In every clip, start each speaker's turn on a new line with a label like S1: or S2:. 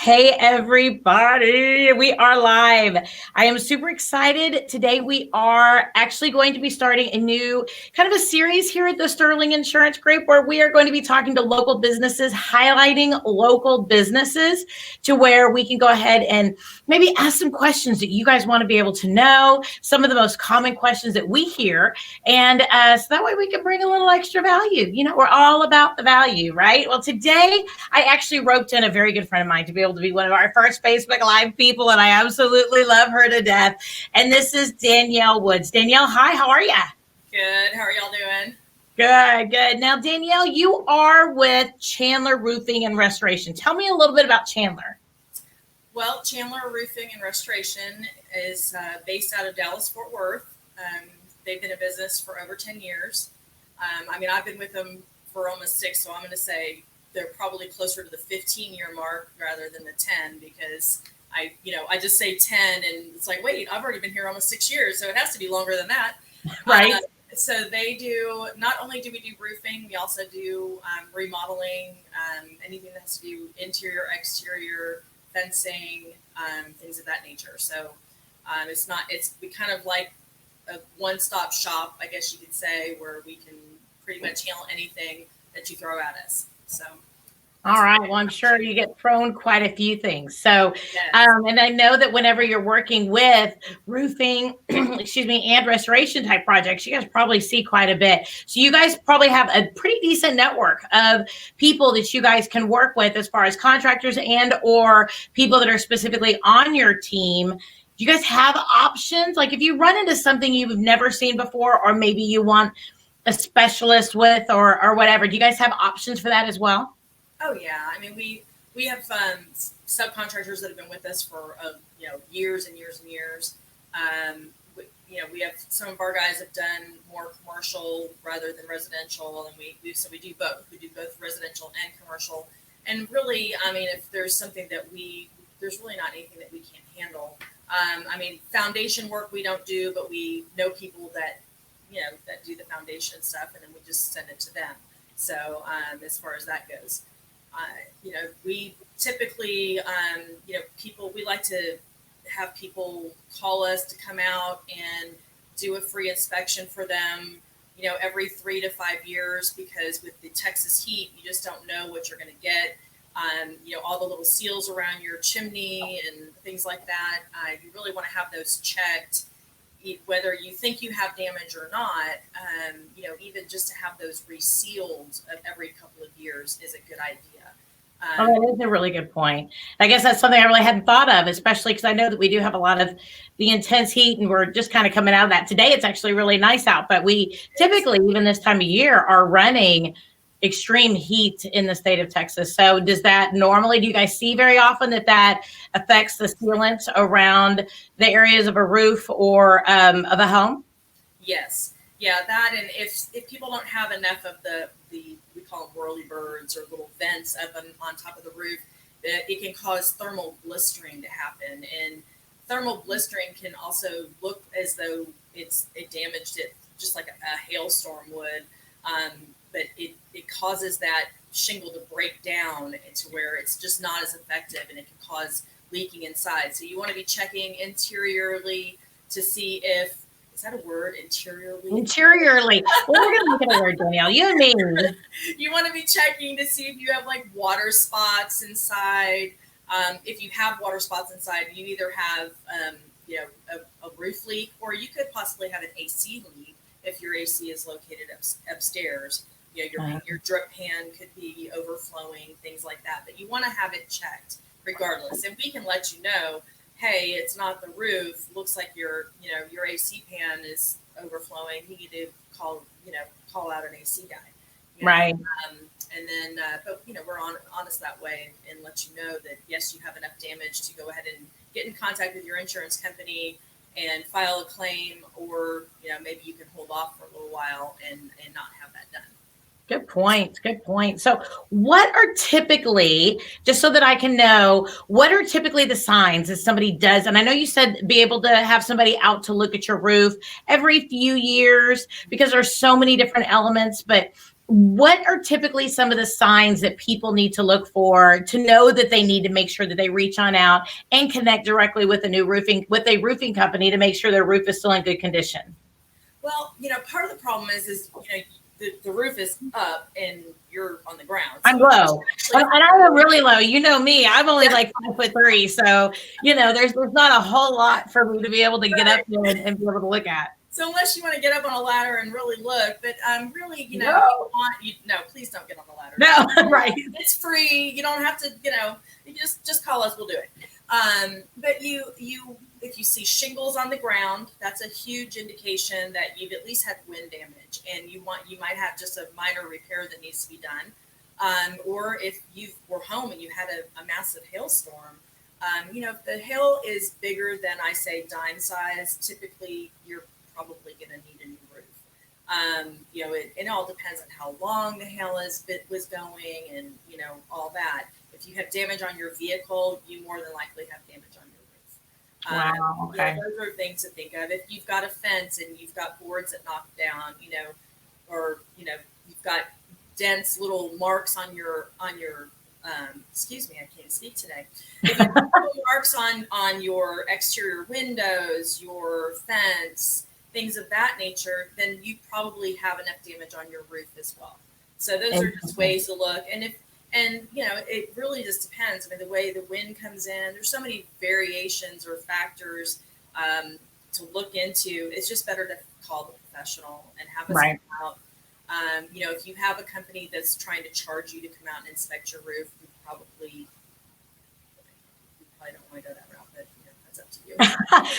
S1: Hey, everybody, we are live. I am super excited. Today, we are actually going to be starting a new kind of a series here at the Sterling Insurance Group where we are going to be talking to local businesses, highlighting local businesses to where we can go ahead and maybe ask some questions that you guys want to be able to know, some of the most common questions that we hear. And so that way we can bring a little extra value. You know, we're all about the value, right? Well, today, I actually roped in a very good friend of mine to be able to be one of our first Facebook Live people, and I absolutely love her to death. And this is Danielle Woods. Danielle, hi, how are you?
S2: Good. How are y'all doing?
S1: Good, good. Now, Danielle, you are with Chandler Roofing and Restoration. Tell me a little bit about Chandler.
S2: Well, Chandler Roofing and Restoration is based out of Dallas-Fort Worth. They've been in business for over 10 years. I've been with them for almost 6, so I'm going to say they're probably closer to the 15-year mark rather than the 10 because I just say 10 and it's like, wait, I've already been here almost 6 years, so it has to be longer than that.
S1: Right.
S2: So they do, not only do we do roofing, we also do remodeling, anything that has to do interior, exterior, fencing, things of that nature. So we kind of like a one-stop shop, I guess you could say, where we can pretty much handle anything that you throw at us. So.
S1: All right. Well, I'm sure you get thrown quite a few things. So,
S2: Yes.
S1: And I know that whenever you're working with roofing, and restoration type projects, you guys probably see quite a bit. So you guys probably have a pretty decent network of people that you guys can work with as far as contractors and or people that are specifically on your team. Do you guys have options? Like if you run into something you've never seen before, or maybe you want a specialist with or whatever, do you guys have options for that as well?
S2: Oh yeah, we have subcontractors that have been with us for years and years and years. We have some of our guys have done more commercial rather than residential, and we do both. We do both residential and commercial. And really, if there's something that there's really not anything that we can't handle. Foundation work we don't do, but we know people that that do the foundation stuff, and then we just send it to them. So as far as that goes. We typically, we like to have people call us to come out and do a free inspection for them, every 3 to 5 years, because with the Texas heat, you just don't know what you're going to get. All the little seals around your chimney and things like that. You really want to have those checked, whether you think you have damage or not. Even just to have those resealed every couple of years is a good idea.
S1: That is a really good point. I guess that's something I really hadn't thought of, especially because I know that we do have a lot of the intense heat and we're just kind of coming out of that. Today, it's actually really nice out, but we typically, even this time of year, are running extreme heat in the state of Texas. So do you guys see very often that affects the sealants around the areas of a roof or of a home?
S2: Yes. Yeah, that, and if people don't have enough of the we call them whirly birds or little vents up on top of the roof, it can cause thermal blistering to happen. And thermal blistering can also look as though it damaged it just like a hailstorm would, but it causes that shingle to break down to where it's just not as effective, and it can cause leaking inside. So you want to be checking interiorly to see if, is that a word, interiorly?
S1: Interiorly. Well, we're going to look at a word, Danielle. You and me.
S2: You want to be checking to see if you have like water spots inside. If you have water spots inside, you either have a roof leak, or you could possibly have an AC leak if your AC is located upstairs. Your drip pan could be overflowing, things like that. But you want to have it checked regardless, and we can let you know, hey, it's not the roof. Looks like your AC pan is overflowing. You need to call out an AC guy.
S1: Right.
S2: And then, but we're honest that way and let you know that yes, you have enough damage to go ahead and get in contact with your insurance company and file a claim, or maybe you can hold off for a little while and not have that done.
S1: Good point. Good point. So what are typically, just so that I can know, what are typically the signs that somebody does? And I know you said be able to have somebody out to look at your roof every few years because there's so many different elements, but what are typically some of the signs that people need to look for to know that they need to make sure that they reach on out and connect directly with with a roofing company to make sure their roof is still in good condition?
S2: Well, part of the problem is the roof is up and you're on the ground.
S1: I'm
S2: So
S1: low.
S2: actually,
S1: And I am really low. You know me. I'm only like 5'3". So, there's not a whole lot for me to be able to get up there and be able to look at.
S2: so unless you want to get up on a ladder and really look, but really,
S1: No.
S2: no, please don't get on the ladder.
S1: No, right.
S2: It's free. You don't have to, you just call us. We'll do it. But if you see shingles on the ground, that's a huge indication that you've at least had wind damage, and you might have just a minor repair that needs to be done. Or if you were home and you had a massive hailstorm, if the hail is bigger than, I say, dime size, typically you're probably going to need a new roof. It all depends on how long the hail was going, and all that. If you have damage on your vehicle, you more than likely have damage on your roof.
S1: Wow. Okay.
S2: Those are things to think of. If you've got a fence and you've got boards that knock down, or you've got dense little marks on your excuse me, I can't speak today. If you've got little marks on your exterior windows, your fence, things of that nature, then you probably have enough damage on your roof as well. So those are just ways to look. And it really just depends. I mean, the way the wind comes in, there's so many variations or factors to look into. It's just better to call the professional and have us come out. If you have a company that's trying to charge you to come out and inspect your roof, you probably don't want to go that route, but that's up to you.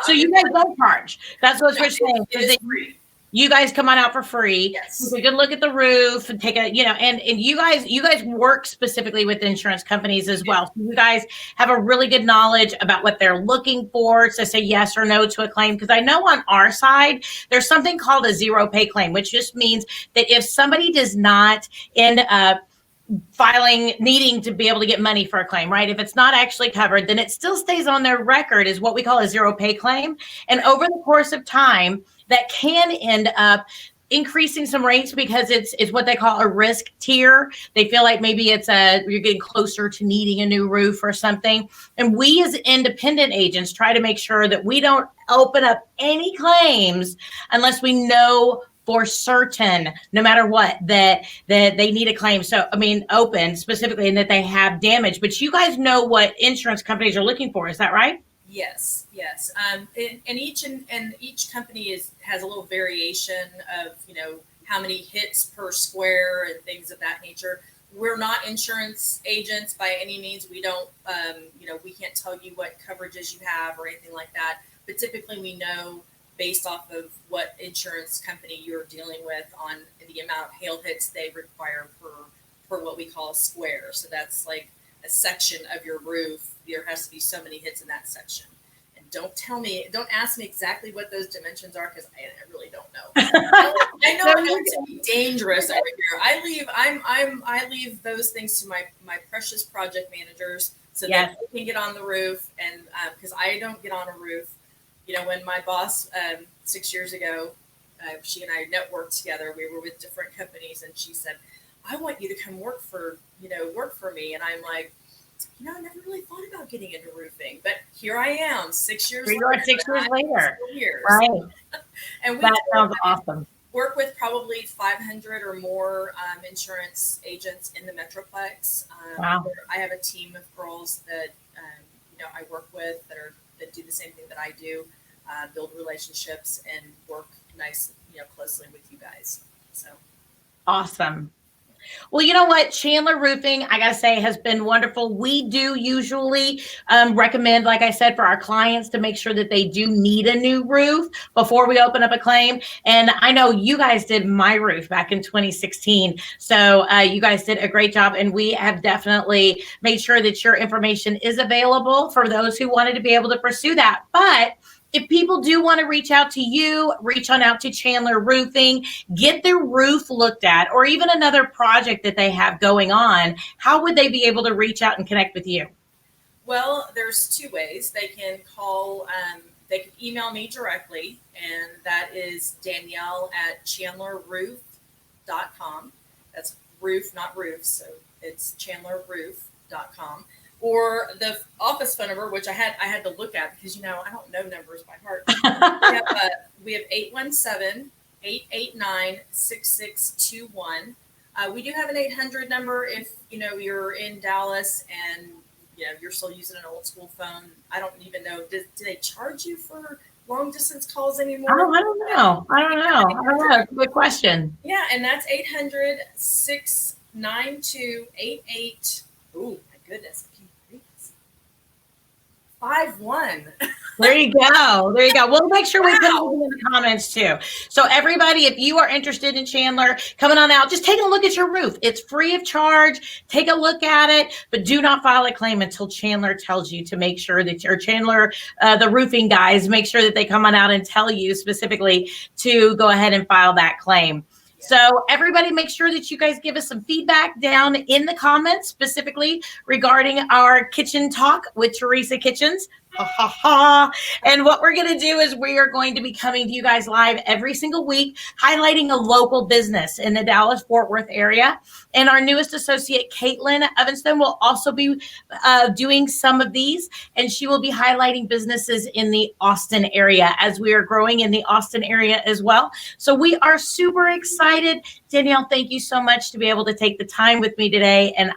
S1: So you guys don't charge. That's what we're saying.
S2: It is free.
S1: You guys come on out for free.
S2: Yes.
S1: We can look at the roof and take and you guys work specifically with insurance companies as well. So you guys have a really good knowledge about what they're looking for to say yes or no to a claim. Because I know on our side, there's something called a zero pay claim, which just means that if somebody does not end up needing to be able to get money for a claim, right? If it's not actually covered, then it still stays on their record as what we call a zero pay claim. And over the course of time, that can end up increasing some rates because it's what they call a risk tier. They feel like maybe you're getting closer to needing a new roof or something. And we as independent agents try to make sure that we don't open up any claims unless we know for certain, no matter what, that they need a claim. So, open specifically, and that they have damage. But you guys know what insurance companies are looking for. Is that right?
S2: Yes. And each company has a little variation of, how many hits per square and things of that nature. We're not insurance agents by any means. We don't, we can't tell you what coverages you have or anything like that. But typically we know based off of what insurance company you're dealing with on the amount of hail hits they require per what we call a square. So that's like a section of your roof. There has to be so many hits in that section. And don't ask me exactly what those dimensions are, because I really don't know. I know I'm going to be dangerous over here. I leave those things to my precious project managers so that they can get on the roof, and because I don't get on a roof. When my boss 6 years ago, she and I networked together. We were with different companies, and she said, "I want you to come work for me." And I'm like, I never really thought about getting into roofing, but here I am, 6 years later.
S1: You are 6 years later,
S2: right? And
S1: that sounds awesome.
S2: Work with probably 500 or more insurance agents in the Metroplex.
S1: Wow.
S2: I have a team of girls that I work with that do the same thing that I do. Build relationships and work closely with you guys. So
S1: awesome. Well, you know what? Chandler Roofing, I got to say, has been wonderful. We do usually recommend, like I said, for our clients to make sure that they do need a new roof before we open up a claim. And I know you guys did my roof back in 2016. So you guys did a great job. And we have definitely made sure that your information is available for those who wanted to be able to pursue that. But if people do want to reach out to you, reach on out to Chandler Roofing, get their roof looked at, or even another project that they have going on, how would they be able to reach out and connect with you?
S2: Well, there's two ways. They can call, they can email me directly, and that is Danielle at chandlerroof.com. That's roof, not roofs. So it's chandlerroof.com. Or the office phone number, which I had to look at because, I don't know numbers by heart. We have 817-889-6621. We do have an 800 number if, you're in Dallas and, you're still using an old school phone. I don't even know. Do they charge you for long distance calls anymore?
S1: I don't know. Good question.
S2: Yeah, and that's 800-692-88. Oh my goodness, I can't read this. 51.
S1: There you go. We'll make sure we put it in the comments too. So everybody, if you are interested in Chandler, coming on out, just take a look at your roof. It's free of charge. Take a look at it, but do not file a claim until Chandler tells you to make sure that your Chandler, the roofing guys, make sure that they come on out and tell you specifically to go ahead and file that claim. So everybody, make sure that you guys give us some feedback down in the comments, specifically regarding our kitchen talk with Teresa Kitchens. Ha ha ha. And what we're going to do is we are going to be coming to you guys live every single week, highlighting a local business in the Dallas-Fort Worth area. And our newest associate, Caitlin Evanston, will also be doing some of these, and she will be highlighting businesses in the Austin area as we are growing in the Austin area as well. So we are super excited. Danielle, thank you so much to be able to take the time with me today. And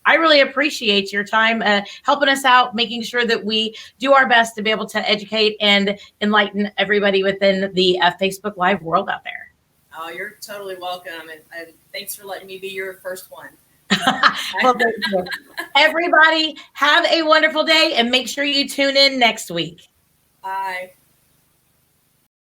S1: I really appreciate your time helping us out, making sure that we do our best to be able to educate and enlighten everybody within the Facebook Live world out there.
S2: Oh, you're totally welcome. And thanks for letting me be your first one.
S1: Well, thank you. Everybody, have a wonderful day and make sure you tune in next week.
S2: Bye.